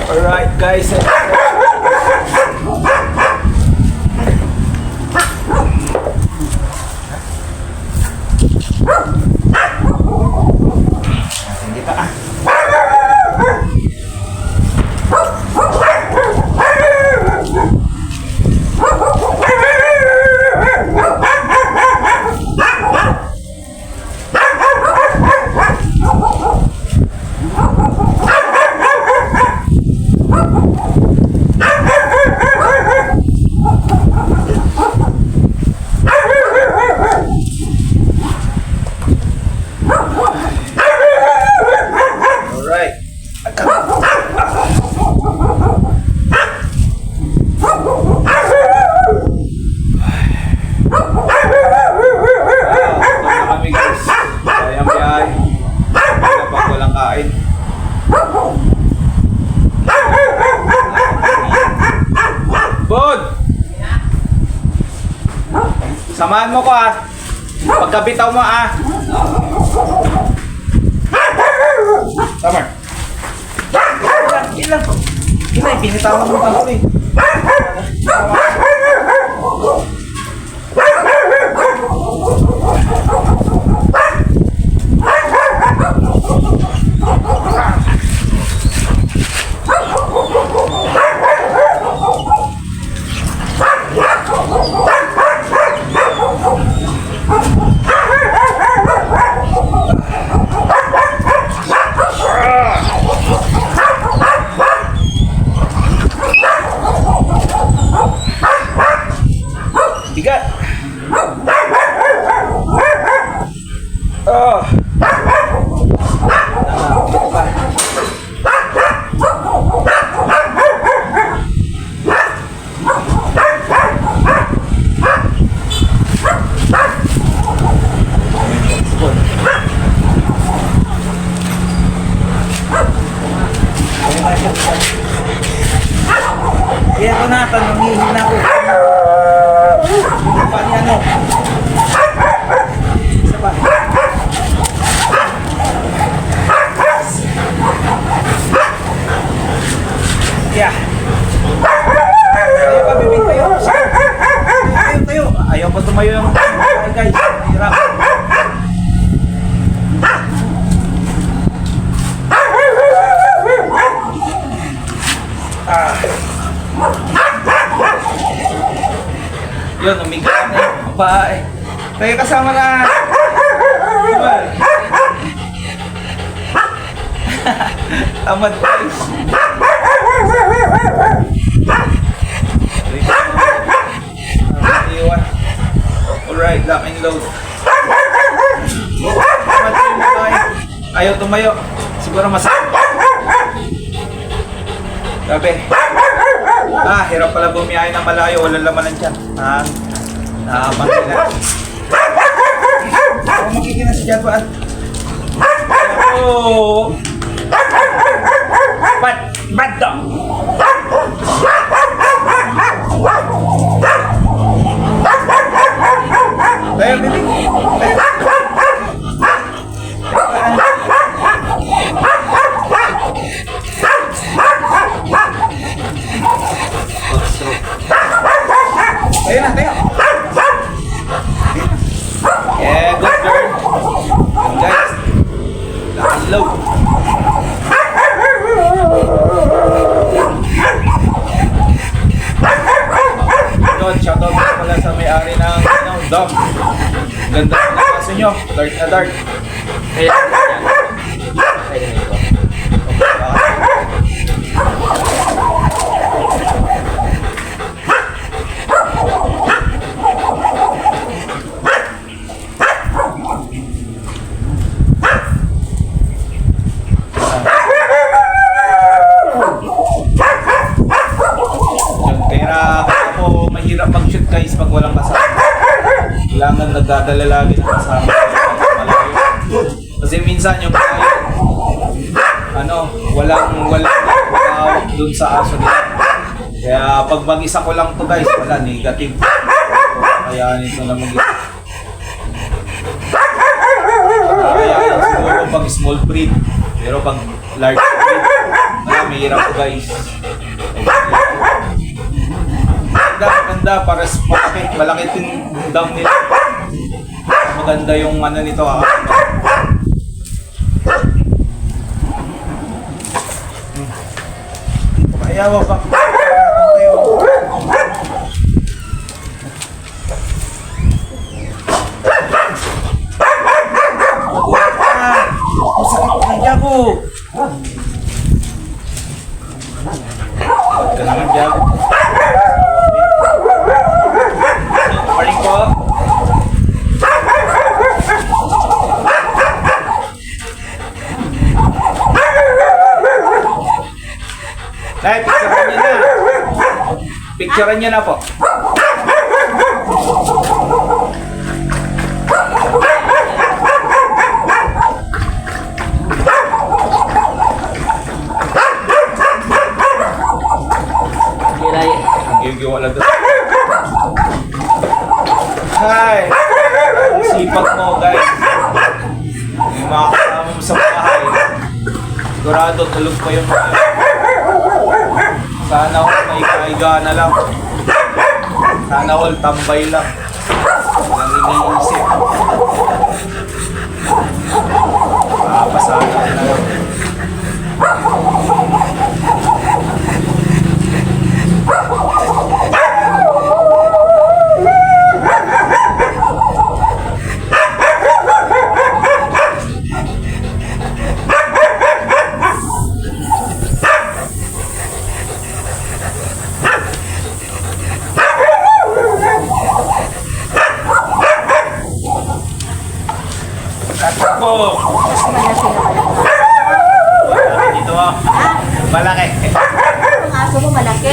Alright guys. Hindi pa ah. Samahan mo ko ah. Pagkabitaw mo ah. Tama. Ilan po? Ilan, pinitawan mo pa ako eh. Bigat. Oh. Kaya ko na, tanongin na ako. Paano yan o? Isa pa. Kaya. Tayo ka, bibig tayo. Tayo. Ayaw pa tumayo yung guys. Hirap. Yun, umiga na yung babae. Tayo kasama na. Diba? Tamad guys. Alright, lock and load. Ayaw tumayo. Siguro masakit. Grabe. Hirap pala bumiyahe ng malayo. Walang laman ng tiyan. Makikina. Makikina si Jan Paan. Oh! Bad dog! Tayo, bibi. Tayo na, tayo. Yeah, good girl. Good guys. Hello. Shoutout pala sa may-ari ng dog. Ganda ng kaso nyo. Dark na dark. Kaya mahirap mag-shoot guys pag walang kasama. Kailangan nagdadala lagi ng kasama. Kasi minsan yung walang dun sa aso nila. Kaya pag mag-isa ko lang to guys, wala, negative. Kaya nito na mag-isa. Kaya small breed. Pero pag large breed, mahirap po guys. Maganda, para malaki yung dam nila. Maganda yung ano nito Kaya ba kayo? Masakit ang jago. Huwag ka naman jago. Morning po. Nay, picturean niyo na. Picturean niyo na po. Gigiwa lang doon. Hi! Sipag mo guys. Yung mga kasama mo sa bahay. Sigurado tulog pa yung mga. Sana all may kaiga na lang. Sana all tambay lang. Walang iniisip. Pasana na lang. Ako! Dito ah. Malaki. Ang aso mo malaki?